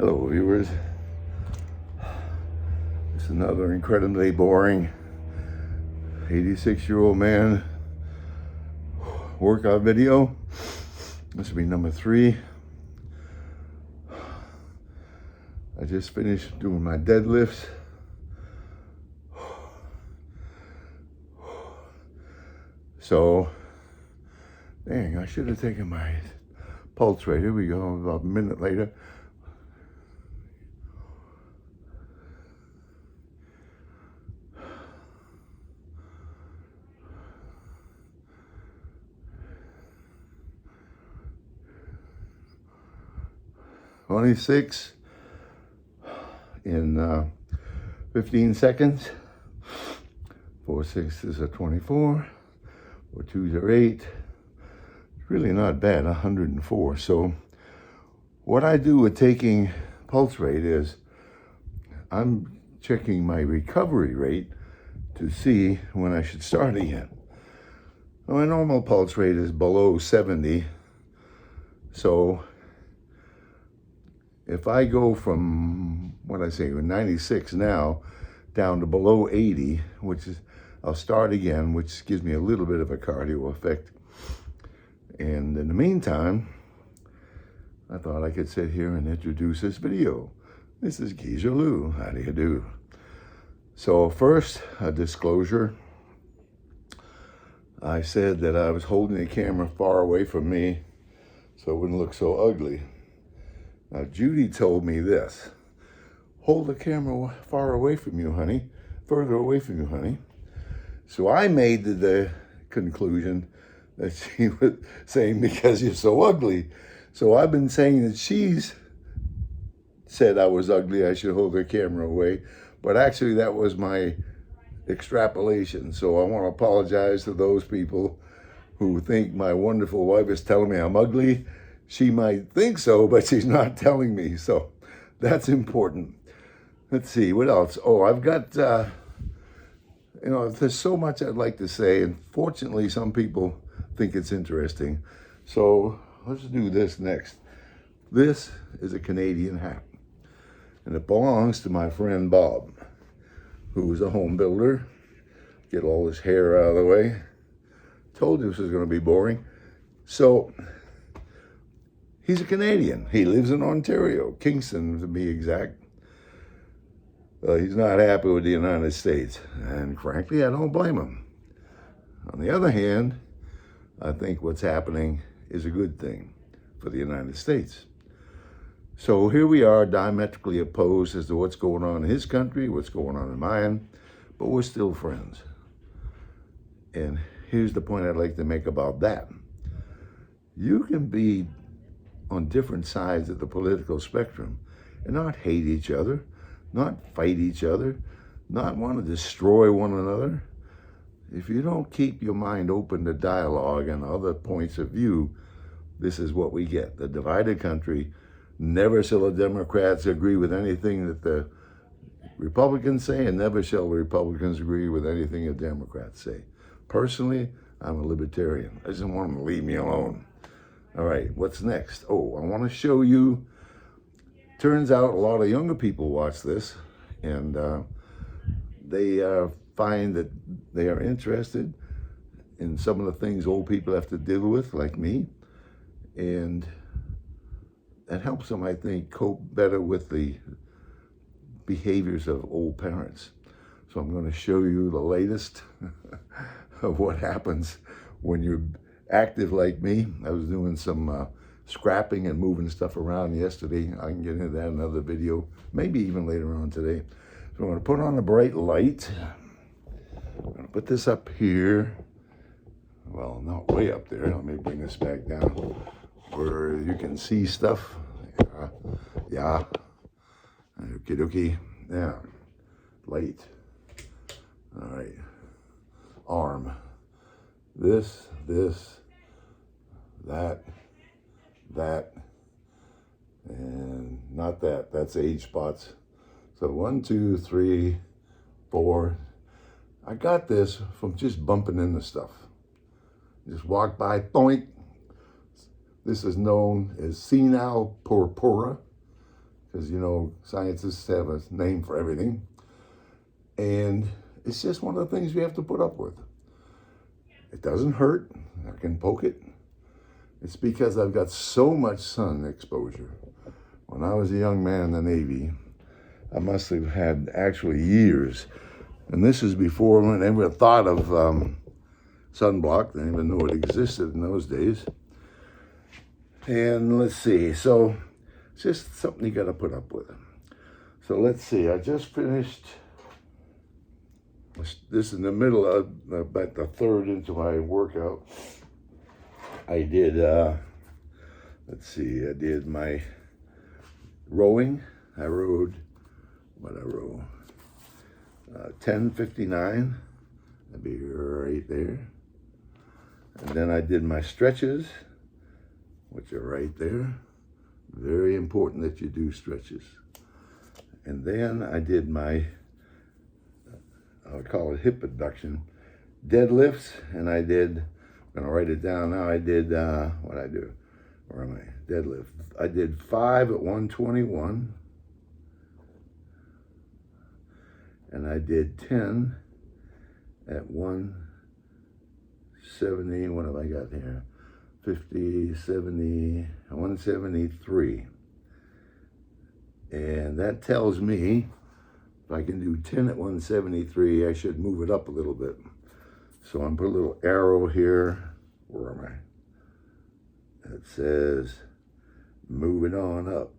Hello viewers, it's another incredibly boring 86-year-old man workout video. This will be number 3. I just finished doing my deadlifts. So, dang, I should have taken my pulse rate. Here we go, about a minute later. "26 in 15 seconds. 4 6s are 24. 4 2s are 8. It's really not bad, 104. So what I do with taking pulse rate is I'm checking my recovery rate to see when I should start again. My normal pulse rate is below 70. So if I go from, 96 now, down to below 80, which is, I'll start again, which gives me a little bit of a cardio effect. And in the meantime, I thought I could sit here and introduce this video. This is Geezer Lou. How do you do? So first, a disclosure. I said that I was holding the camera far away from me so it wouldn't look so ugly. Now, Judy told me this: hold the camera far away from you, honey, further away from you, honey. So I made the conclusion that she was saying because you're so ugly. So I've been saying that she's said I was ugly, I should hold the camera away. But actually that was my extrapolation. So I want to apologize to those people who think my wonderful wife is telling me I'm ugly. She might think so, but she's not telling me. So that's important. Let's see, what else? Oh, I've got, there's so much I'd like to say. And fortunately, some people think it's interesting. So let's do this next. This is a Canadian hat. And it belongs to my friend Bob, who is a home builder. Get all his hair out of the way. Told you this was going to be boring. So he's a Canadian. He lives in Ontario, Kingston to be exact. He's not happy with the United States, and frankly, I don't blame him. On the other hand, I think what's happening is a good thing for the United States. So here we are, diametrically opposed as to what's going on in his country, what's going on in mine, but we're still friends. And here's the point I'd like to make about that. You can be on different sides of the political spectrum and not hate each other, not fight each other, not want to destroy one another. If you don't keep your mind open to dialogue and other points of view, this is what we get. The divided country. Never shall the Democrats agree with anything that the Republicans say, and never shall the Republicans agree with anything the Democrats say. Personally, I'm a libertarian. I just want them to leave me alone. All right, what's next? Oh, I want to show you. Turns out a lot of younger people watch this, and they find that they are interested in some of the things old people have to deal with, like me, and that helps them, I think, cope better with the behaviors of old parents. So I'm going to show you the latest of what happens when you're active like me. I was doing some scrapping and moving stuff around yesterday. I can get into that in another video, maybe even later on today. So I'm going to put on a bright light. I'm going to put this up here. Well, not way up there. Let me bring this back down where you can see stuff. Yeah. Okie dokie. Yeah. Light. All right. Arm. This, that, and not that. That's age spots. So 1, 2, 3, 4. I got this from just bumping into stuff. Just walk by, boink. This is known as senile purpura. because, you know, scientists have a name for everything. And it's just one of the things you have to put up with. It doesn't hurt. I can poke it. It's because I've got so much sun exposure. When I was a young man in the Navy, I must have had actually years. And this is before I ever thought of sunblock. I didn't even know it existed in those days. And let's see, so it's just something you got to put up with. So let's see, I just finished, this is in the middle of about the third into my workout. I did, let's see, I did my rowing. I rowed, what I row? 10:59, that'd be right there. And then I did my stretches, which are right there. Very important that you do stretches. And then I did my, I would call it hip abduction, deadlifts, and I did, I'm gonna write it down now, I did, what I do? Where am I? Deadlift. I did 5 at 121, and I did 10 at 170, what have I got here? 50, 70, 173. And that tells me if I can do 10 at 173, I should move it up a little bit. So I'm put a little arrow here. Where am I? That says move it on up.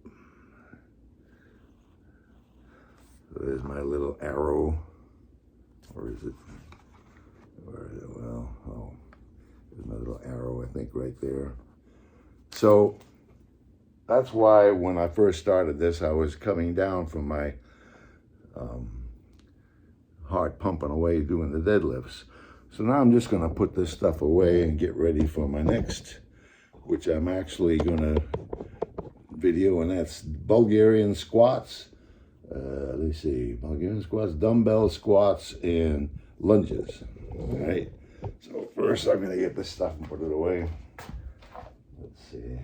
So there's my little arrow. Or is it? Where is it? Well, oh. There's my little arrow, I think, right there. So that's why when I first started this, I was coming down from my heart pumping away doing the deadlifts. So now I'm just going to put this stuff away and get ready for my next, which I'm actually going to video, and that's Bulgarian squats. Let's see, Bulgarian squats, dumbbell squats, and lunges. All right. So first I'm gonna get this stuff and put it away. Let's see.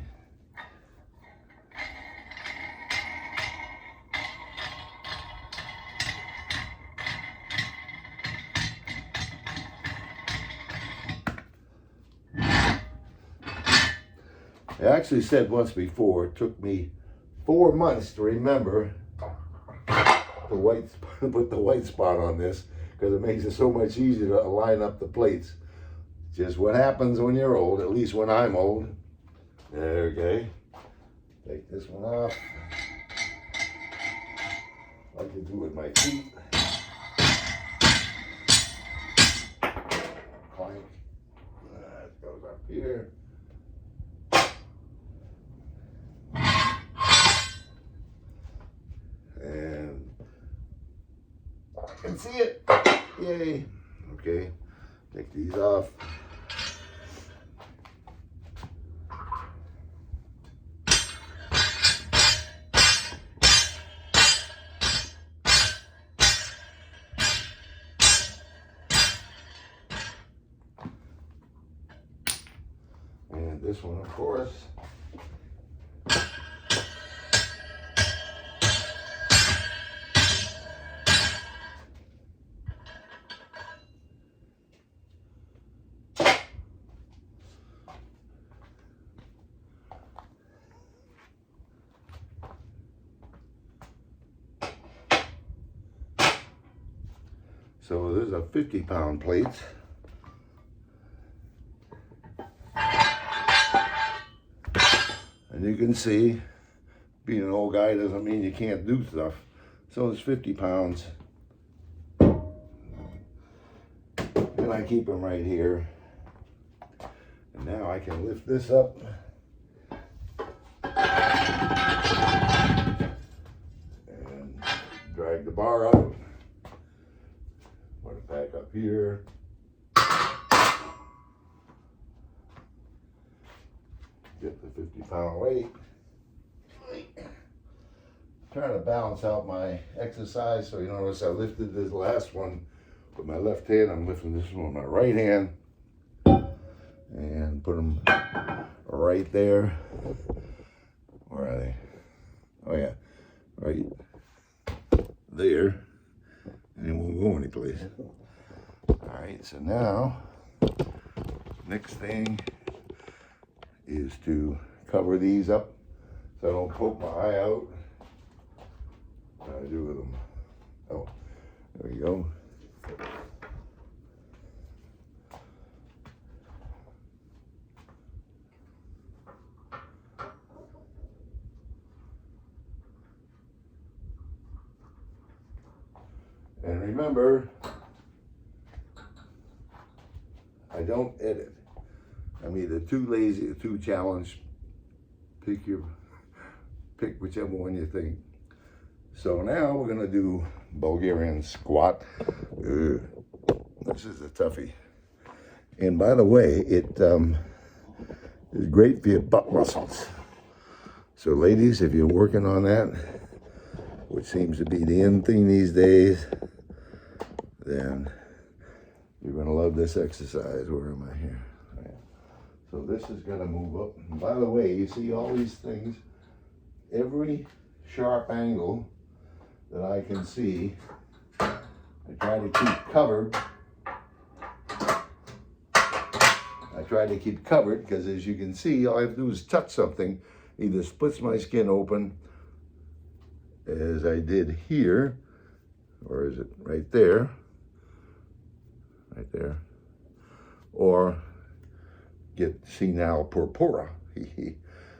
I actually said once before, it took me 4 months to remember put the white spot on this, because it makes it so much easier to line up the plates. Just what happens when you're old, at least when I'm old. Okay. Take this one off. I can do it with my feet. Clank. That goes up here. And I can see it. Yay. Okay. Take these off. And this one, of course. So there's a 50-pound plate. And you can see, being an old guy doesn't mean you can't do stuff. So it's 50 pounds. And I keep them right here. And now I can lift this up. And drag the bar out. Put it back up here. Get the 50-pound weight. Trying to balance out my exercise. So you notice I lifted this last one with my left hand. I'm lifting this one with my right hand. And put them right there. Where are they? Oh yeah. right there, and it won't go anyplace. All right, so now, next thing is to cover these up so I don't poke my eye out. What do I do with them? Oh, there we go. And remember, I don't edit. I'm either too lazy or too challenged. Pick whichever one you think. So now we're gonna do Bulgarian squat. This is a toughie. And by the way, it is great for your butt muscles. So ladies, if you're working on that, which seems to be the end thing these days, then you're gonna love this exercise. Where am I here? Right. So this is gonna move up. And by the way, you see all these things, every sharp angle that I can see, I try to keep covered. I try to keep covered because, as you can see, all I have to do is touch something, either splits my skin open, as I did here, or is it right there? Right there. Or get senile purpura.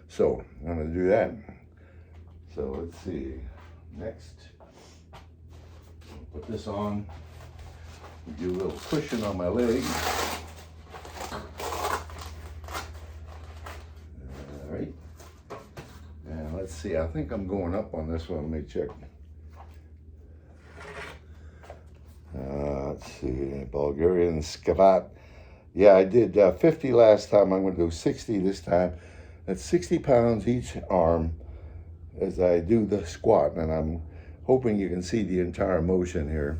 So I'm going to do that. So let's see. Next, put this on. Do a little cushion on my leg. All right. And let's see. I think I'm going up on this one. Let me check. Let's see. Bulgarian squat. Yeah, I did 50 last time. I'm going to do 60 this time. That's 60 pounds each arm as I do the squat, and I'm hoping you can see the entire motion here.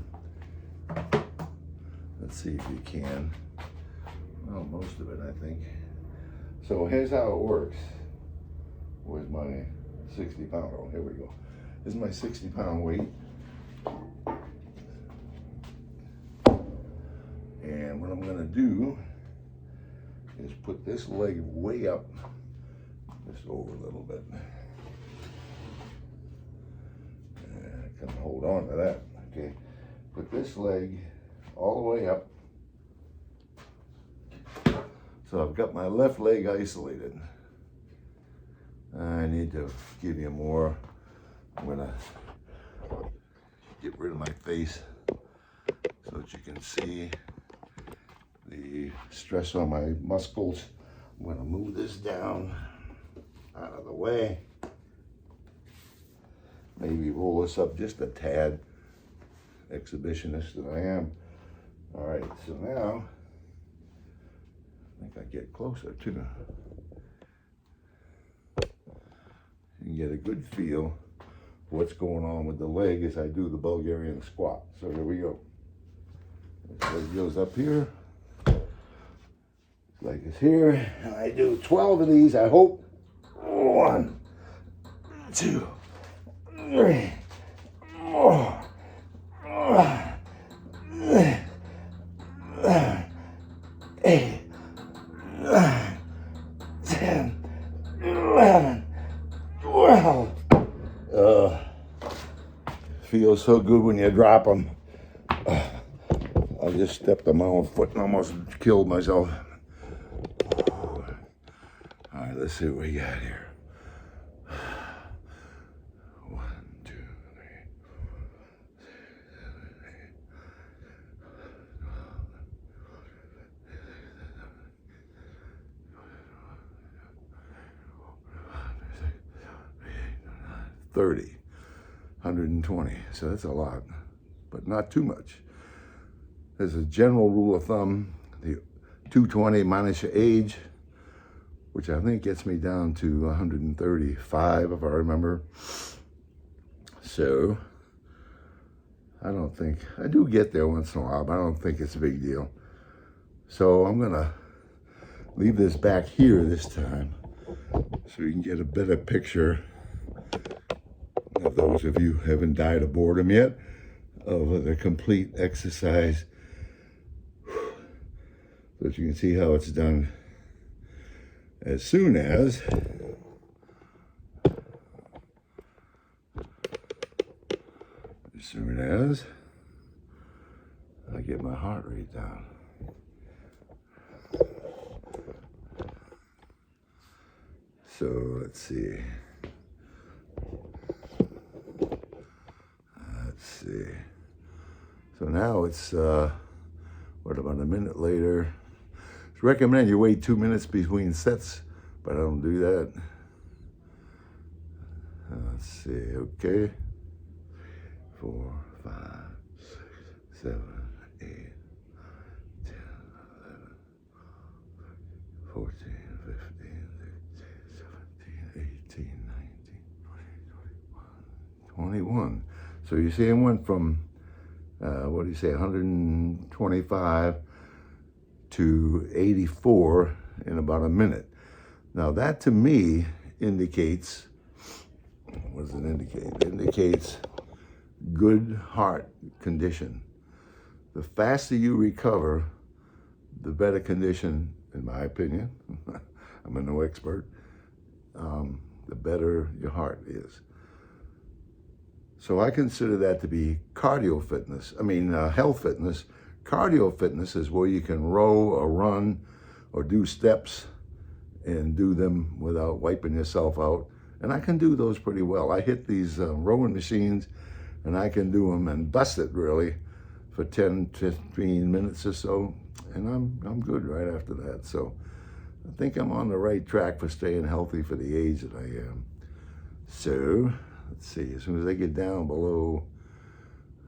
Let's see if you can. Well, most of it, I think. So here's how it works. Where's my 60 pound? Oh, here we go. This is my 60 pound weight. And what I'm gonna do is put this leg way up, just over a little bit. And I can hold on to that, okay? Put this leg all the way up. So I've got my left leg isolated. I need to give you more. I'm gonna get rid of my face so that you can see the stress on my muscles. I'm gonna move this down out of the way. Maybe roll this up just a tad, exhibitionist that I am. All right, so now, I think I get closer too. You can get a good feel for what's going on with the leg as I do the Bulgarian squat. So here we go. This leg goes up here. Leg is here, and I do 12 of these, I hope. 1, 2, 3, 4, 8, 9, 10, 11, 12. Feels so good when you drop them. I just stepped on my own foot and almost killed myself. All right, let's see what we got here. 1, 2, 3, 30, 120. So that's a lot, but not too much. There's a general rule of thumb, the 220 minus your age, which I think gets me down to 135 if I remember. So I don't think, I do get there once in a while, but I don't think it's a big deal. So I'm gonna leave this back here this time so you can get a better picture. for those of you who haven't died of boredom yet, of the complete exercise, so that you can see how it's done. As soon as I get my heart rate down. So let's see. So now it's, what, about a minute later. It's recommended you wait 2 minutes between sets, but I don't do that. Let's see, okay. 4, 5, 6, 7, 8, 10, 11, 14, 15, 16, 17, 18, 19, 20, 21. So you see, I went from, 125 to 84 in about a minute. Now that to me indicates, what does it indicate? It indicates good heart condition. The faster you recover, the better condition, in my opinion, I'm no expert, the better your heart is. So I consider that to be cardio fitness. Health fitness. Cardio fitness is where you can row or run or do steps and do them without wiping yourself out. And I can do those pretty well. I hit these rowing machines and I can do them and bust it really for 10, 15 minutes or so. And I'm good right after that. So I think I'm on the right track for staying healthy for the age that I am. So let's see, as soon as I get down below,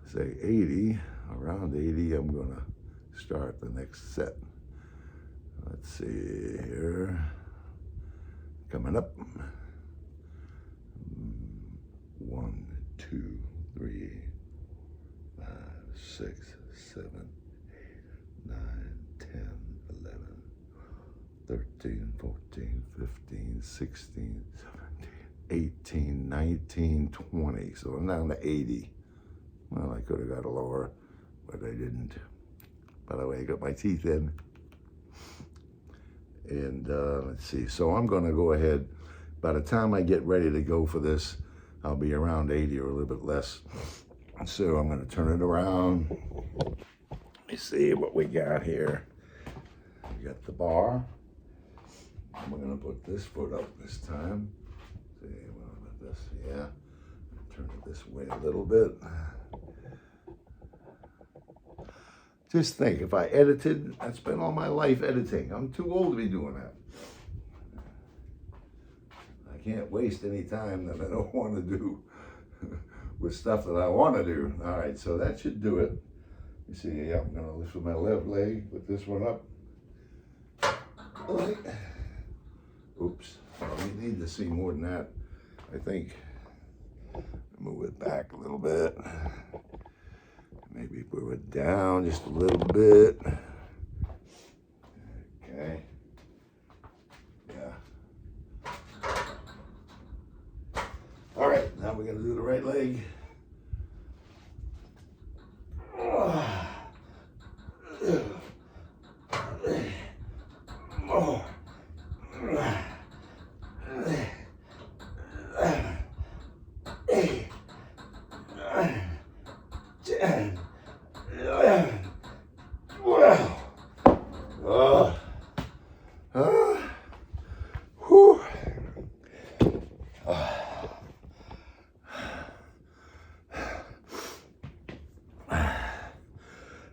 say 80, around 80, I'm gonna start the next set. Let's see here, coming up. 1, 2, 3, 5, 6, 7, 8, 9, 10, 11, 13, 14, 15, 16, 17, 18, 19, 20. So I'm down to 80. Well, I could have got a lower, but I didn't. By the way, I got my teeth in. And let's see, so I'm gonna go ahead. By the time I get ready to go for this, I'll be around 80 or a little bit less. So I'm gonna turn it around. Let me see what we got here. We got the bar. We're gonna put this foot up this time. See, what about this? Yeah. Turn it this way a little bit. Just think, if I edited, I'd spend all my life editing. I'm too old to be doing that. I can't waste any time that I don't want to do with stuff that I want to do. All right, so that should do it. You see, yeah, I'm going to lift with my left leg, put this one up. Oops, we need to see more than that, I think. Move it back a little bit. Maybe move it down just a little bit. Okay. Yeah. All right, now we're gonna do the right leg.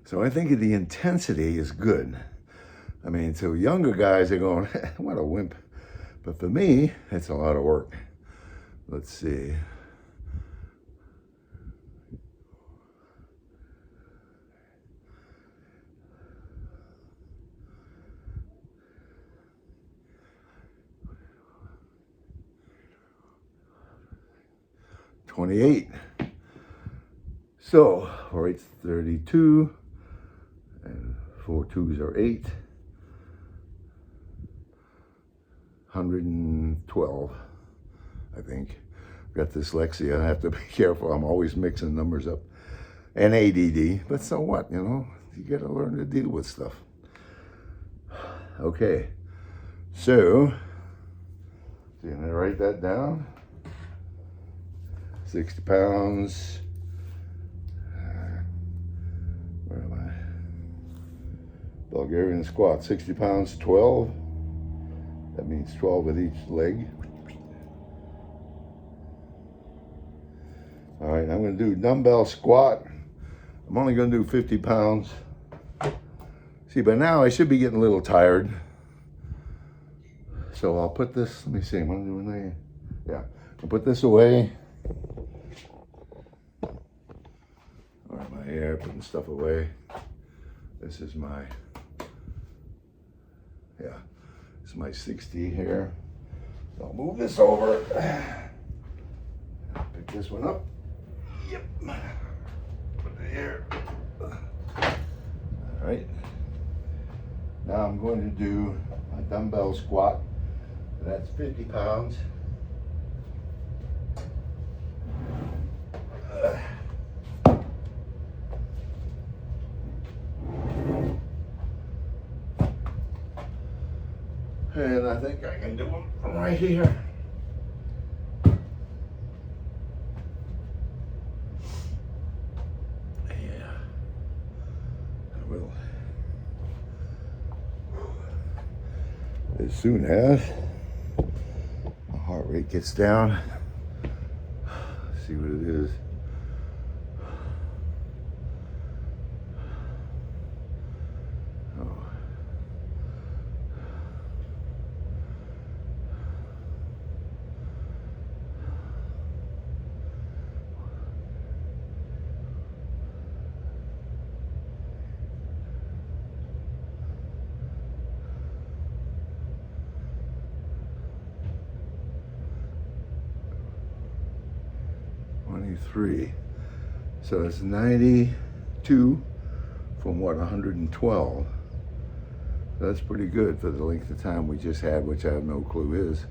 So I think the intensity is good. I mean, to younger guys, they're going, what a wimp. But for me, it's a lot of work. Let's see. $28. So 4 8's 32, and 4 2's are 8. 112, I think. got dyslexia. I have to be careful. I'm always mixing numbers up. And ADD, but so what, you know? You got to learn to deal with stuff. Okay, so you're going to write that down. 60 pounds. Where am I? Bulgarian squat, 60 pounds, 12. That means 12 with each leg. All right, I'm going to do dumbbell squat. I'm only going to do 50 pounds. See, by now I should be getting a little tired. So I'll put this, let me see, what am I doing there? Yeah, I'll put this away. All right, my hair, putting stuff away. This is my, yeah, this is my 60 here. So I'll move this over. Pick this one up. Yep. Put it here. All right. Now I'm going to do my dumbbell squat. That's 50 pounds. And I think I can do them from right here. Yeah, I will. As soon as my heart rate gets down, see what it is. Oh. Three. So it's 92 from what, 112. That's pretty good for the length of time we just had, which I have no clue is.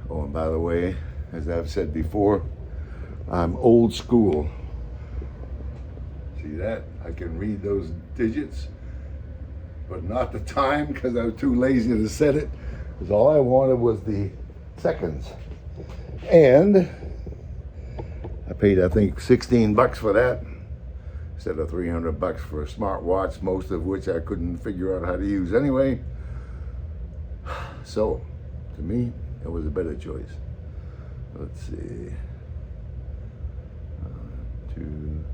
Oh, and by the way, as I've said before, I'm old school. See that? I can read those digits, but not the time because I was too lazy to set it. Because all I wanted was the seconds. And I paid, I think, 16 bucks for that instead of 300 bucks for a smartwatch, most of which I couldn't figure out how to use anyway. So, to me, it was a better choice. Let's see. 2.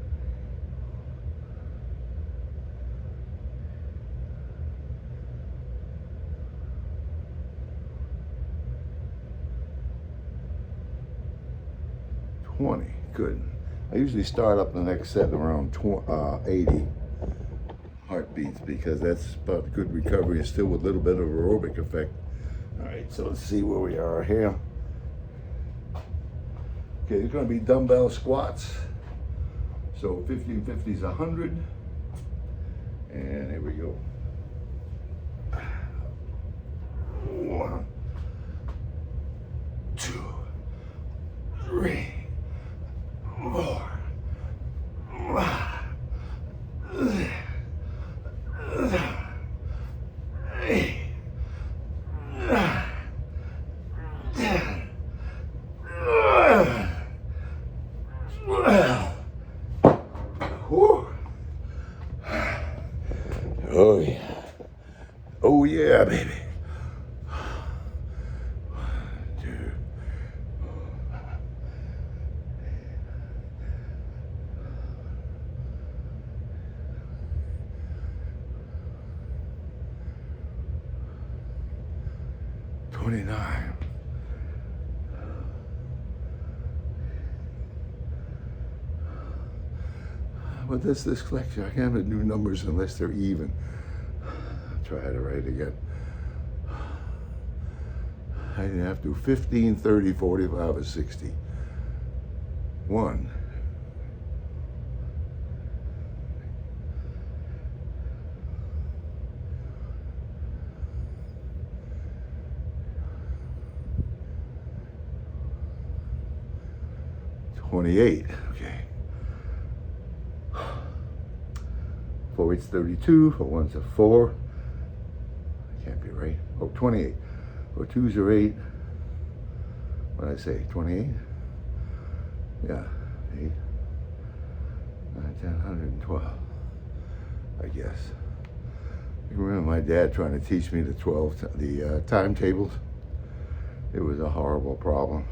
Good. I usually start up the next set around 80 heartbeats because that's about good recovery and still with a little bit of aerobic effect. All right, so let's see where we are here. Okay, it's going to be dumbbell squats. So 50 and 50 is 100. And here we go. 1, 2, 3. 4, 5, 8, 9, 10, 12. Whew. Oh yeah. Oh yeah, baby. 29. But this lecture, I can't do numbers unless they're even. I'll try to write again. I didn't have to 15, 30, 45, or 60. 1. 28, okay. 4 8's 32, 4 1's a 4. Can't be right. Oh, 28. 4 2's are 8. What did I say? 28? Yeah. 8, 9, 10, 112. I guess. You remember my dad trying to teach me the timetables? It was a horrible problem.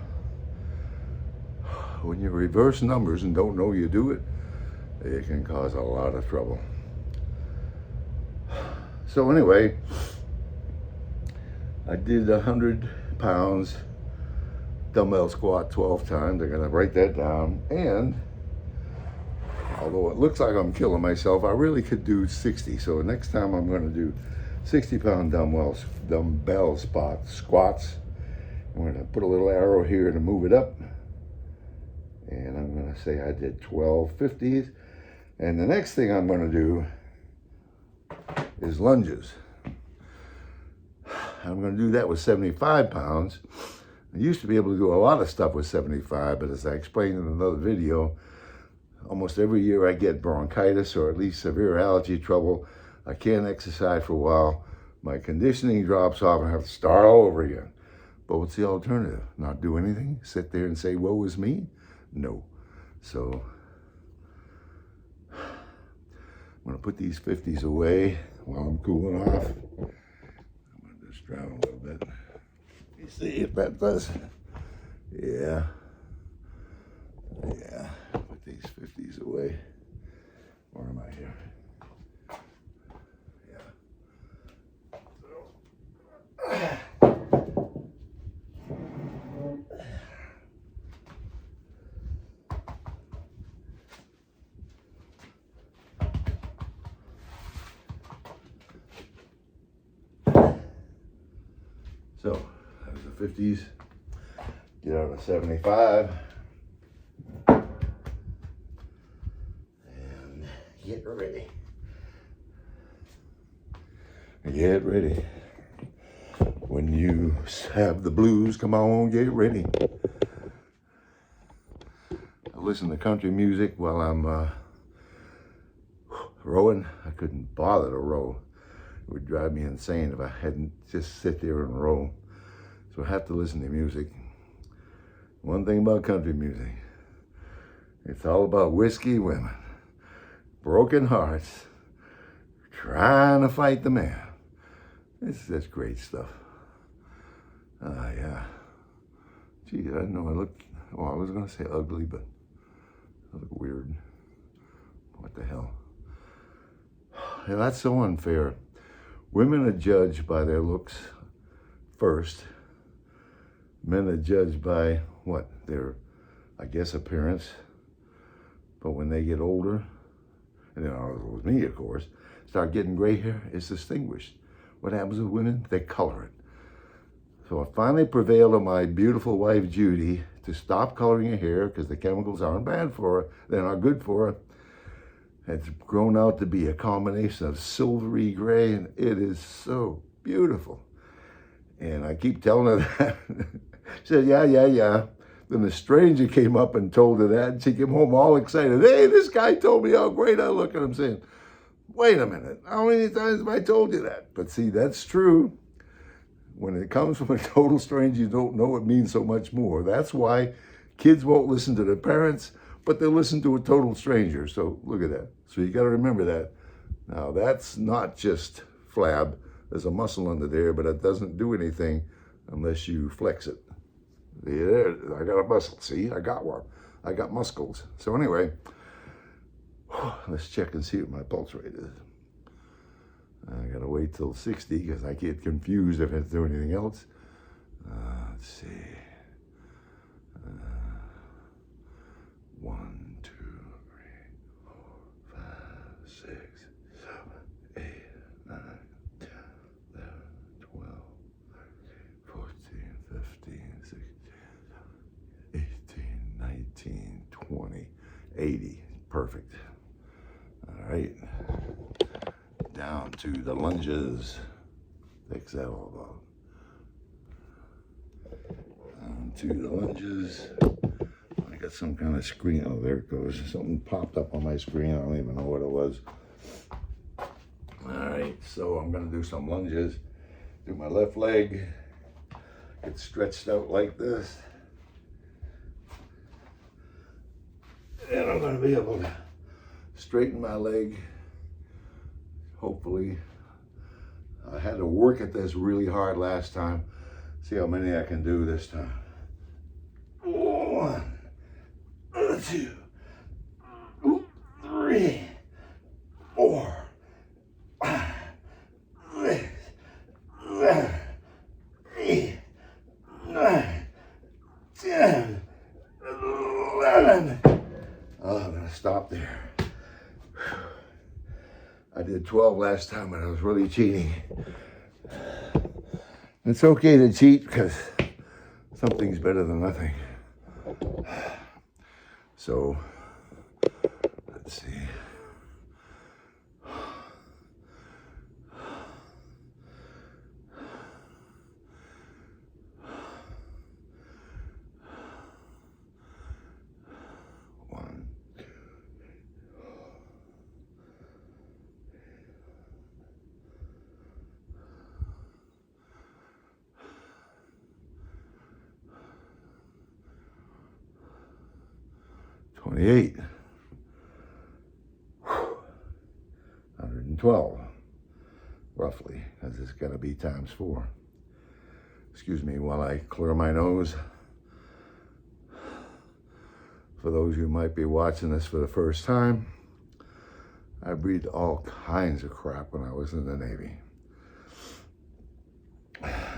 When you reverse numbers and don't know you do it, it can cause a lot of trouble. So anyway, I did 100 pounds dumbbell squat 12 times. I'm gonna write that down. And although it looks like I'm killing myself, I really could do 60. So next time I'm gonna do 60-pound dumbbell squats. I'm gonna put a little arrow here to move it up. And I'm gonna say I did 12 50s. And the next thing I'm gonna do is lunges. I'm gonna do that with 75 pounds. I used to be able to do a lot of stuff with 75, but as I explained in another video, almost every year I get bronchitis or at least severe allergy trouble. I can't exercise for a while. My conditioning drops off and I have to start all over again. But what's the alternative? Not do anything? Sit there and say, woe is me? No. So I'm gonna put these 50s away while I'm cooling off. I'm gonna just drown a little bit. You see if that does. Yeah. Yeah. Put these 50s away. Where am I here? Yeah. So, that was the 50s. Get out of 75. And get ready. Get ready. When you have the blues, come on, get ready. I listen to country music while I'm rowing. I couldn't bother to row. It would drive me insane if I hadn't just sit there and row. So I have to listen to music. One thing about country music, it's all about whiskey, women, broken hearts, trying to fight the man. That's great stuff. Yeah. Gee, I didn't know I looked, well, I was going to say ugly, but I look weird. What the hell? Yeah, that's so unfair. Women are judged by their looks first. Men are judged by what? Their, I guess, appearance. But when they get older, and then with me, of course, start getting gray hair, it's distinguished. What happens with women? They color it. So I finally prevailed on my beautiful wife, Judy, to stop coloring her hair because the chemicals aren't bad for her. They're not good for her. It's grown out to be a combination of silvery gray, and it is so beautiful. And I keep telling her that. She said, yeah. Then a stranger came up and told her that, and she came home all excited. Hey, this guy told me how great I look. And I'm saying, wait a minute, how many times have I told you that? But see, that's true. When it comes from a total stranger, you don't know it means so much more. That's why kids won't listen to their parents, but they'll listen to a total stranger. So look at that. So you got to remember that. Now, that's not just flab. There's a muscle under there, but it doesn't do anything unless you flex it. There, I got a muscle. See, I got one. I got muscles. So anyway, let's check and see what my pulse rate is. I gotta wait till 60 because I get confused if I have to do anything else. Let's see. 1, 2, 3, 4, 5, 6, 7, 8, 9, 10, 11, 12, 14, 15, 16, 18, 19, 20, 80. Perfect. All right. Down to the lunges. Fix that all up. Down to the lunges. I got some kind of screen. Oh, there it goes. Something popped up on my screen. I don't even know what it was. All right, so I'm gonna do some lunges. Do my left leg. Get stretched out like this. And I'm gonna be able to straighten my leg. Hopefully. I had to work at this really hard last time. See how many I can do this time. 1, 2, 3, 4, 5, 6, 7, 8, 9, 10, 11. Oh, I'm gonna stop there. I did 12 last time and I was really cheating. It's okay to cheat because something's better than nothing. So, let's see. One. 28, 112, roughly, because it's got to be times 4. Excuse me while I clear my nose. For those who might be watching this for the first time, I breathed all kinds of crap when I was in the Navy,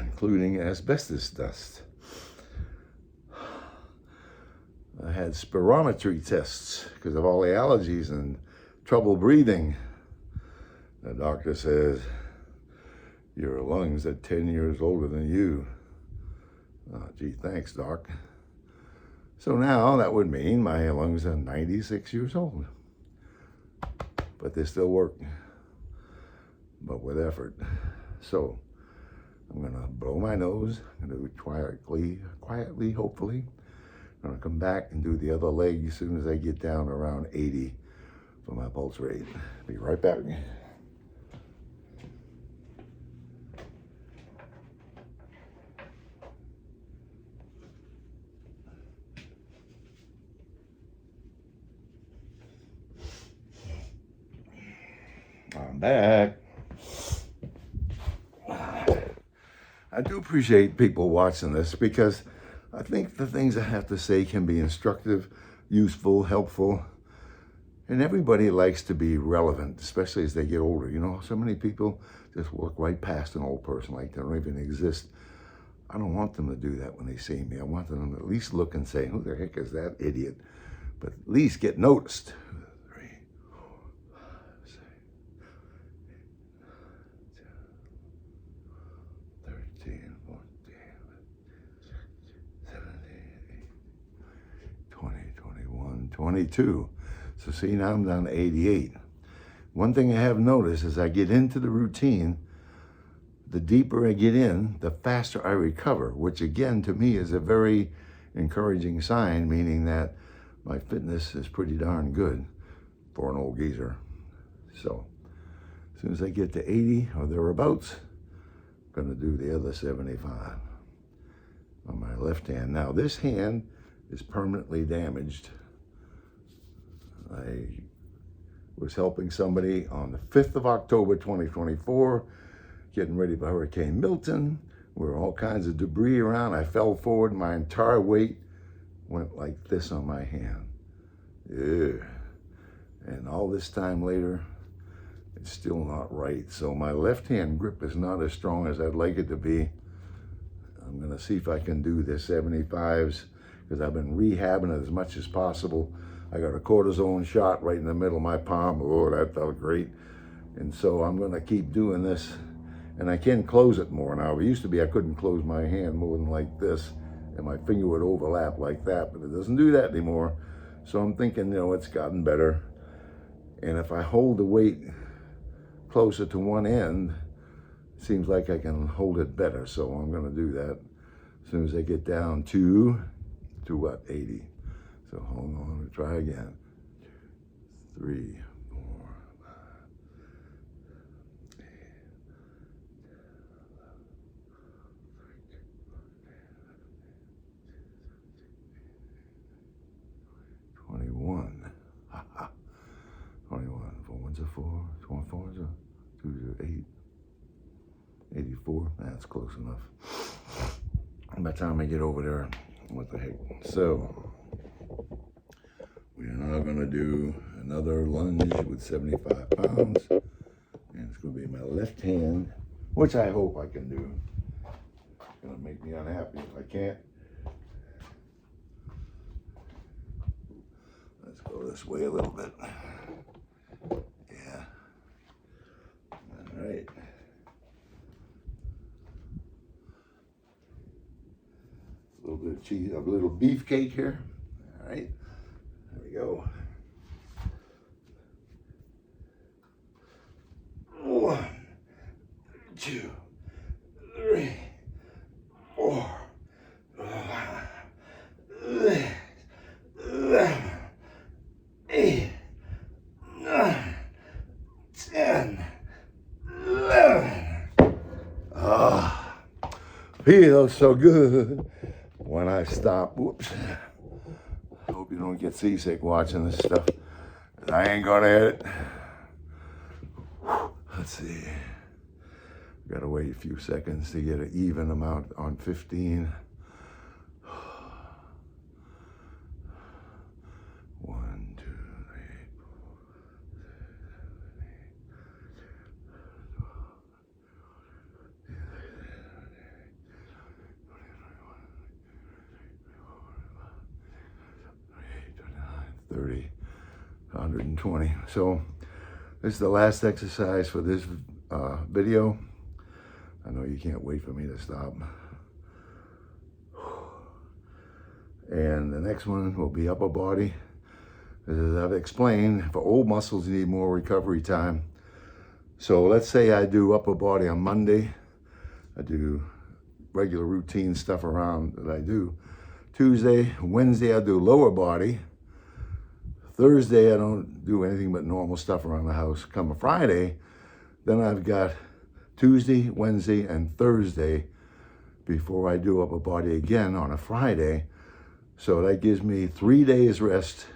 including asbestos dust. I had spirometry tests because of all the allergies and trouble breathing. The doctor says, your lungs are 10 years older than you. Oh, gee, thanks, doc. So now that would mean my lungs are 96 years old. But they still work, but with effort. So I'm gonna blow my nose, I'm gonna do it quietly, hopefully. I'm gonna come back and do the other leg as soon as I get down around 80 for my pulse rate. Be right back. I'm back. I do appreciate people watching this because I think the things I have to say can be instructive, useful, helpful, and everybody likes to be relevant, especially as they get older. You know, so many people just walk right past an old person like they don't even exist. I don't want them to do that when they see me. I want them to at least look and say, who the heck is that idiot? But at least get noticed. 3, 4, 5, 6, 13, 14, 17, 20, 21, 22. So see, now I'm down to 88. One thing I have noticed as I get into the routine, the deeper I get in, the faster I recover, which again, to me, is a very encouraging sign, meaning that my fitness is pretty darn good for an old geezer. So as soon as I get to 80 or thereabouts, I'm gonna do the other 75 on my left hand. Now this hand is permanently damaged. I was helping somebody on the 5th of October, 2024, getting ready for Hurricane Milton. There were all kinds of debris around. I fell forward, my entire weight went like this on my hand. Yeah. And all this time later, it's still not right. So my left hand grip is not as strong as I'd like it to be. I'm gonna see if I can do the 75s because I've been rehabbing it as much as possible. I got a cortisone shot right in the middle of my palm. Oh, that felt great. And so I'm gonna keep doing this, and I can close it more now. It used to be I couldn't close my hand more than like this, and my finger would overlap like that, but it doesn't do that anymore. So I'm thinking, you know, it's gotten better. And if I hold the weight closer to one end, it seems like I can hold it better. So I'm gonna do that as soon as I get down to what, 80. So try again. 3, 4, 21. 21. 4 ones are 4. 24 is a 2 is 8. 84. That's close enough. By the time I get over there, what the heck? So we are now going to do another lunge with 75 pounds. And it's going to be my left hand, which I hope I can do. It's going to make me unhappy if I can't. Let's go this way a little bit. Yeah. All right. A little bit of cheese, a little beefcake here. All right. There we go. 1, 2, 3, 4, 5, 6, 7, 8, 9, 10, 11. Ah, feels so good when I stop. Whoops. Hope you don't get seasick watching this stuff. I ain't gonna edit. Let's see. Gotta wait a few seconds to get an even amount on 15. 1, 2, 3, 4, 30, 120. So this is the last exercise for this video. I know you can't wait for me to stop. And the next one will be upper body. As I've explained, for old muscles, you need more recovery time. So let's say I do upper body on Monday. I do regular routine stuff around that I do. Tuesday, Wednesday, I do lower body. Thursday, I don't do anything but normal stuff around the house. Come a Friday, then I've got Tuesday, Wednesday, and Thursday before I do upper body again on a Friday. So that gives me 3 days rest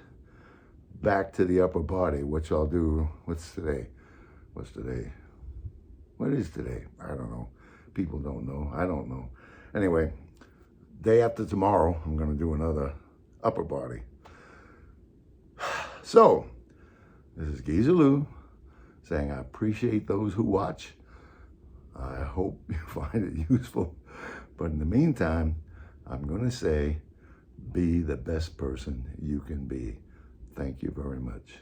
back to the upper body, which I'll do. What's today? What's today? What is today? I don't know. People don't know. I don't know. Anyway, day after tomorrow, I'm going to do another upper body. So, this is Geezer Lou saying I appreciate those who watch. I hope you find it useful. But in the meantime, I'm going to say, be the best person you can be. Thank you very much.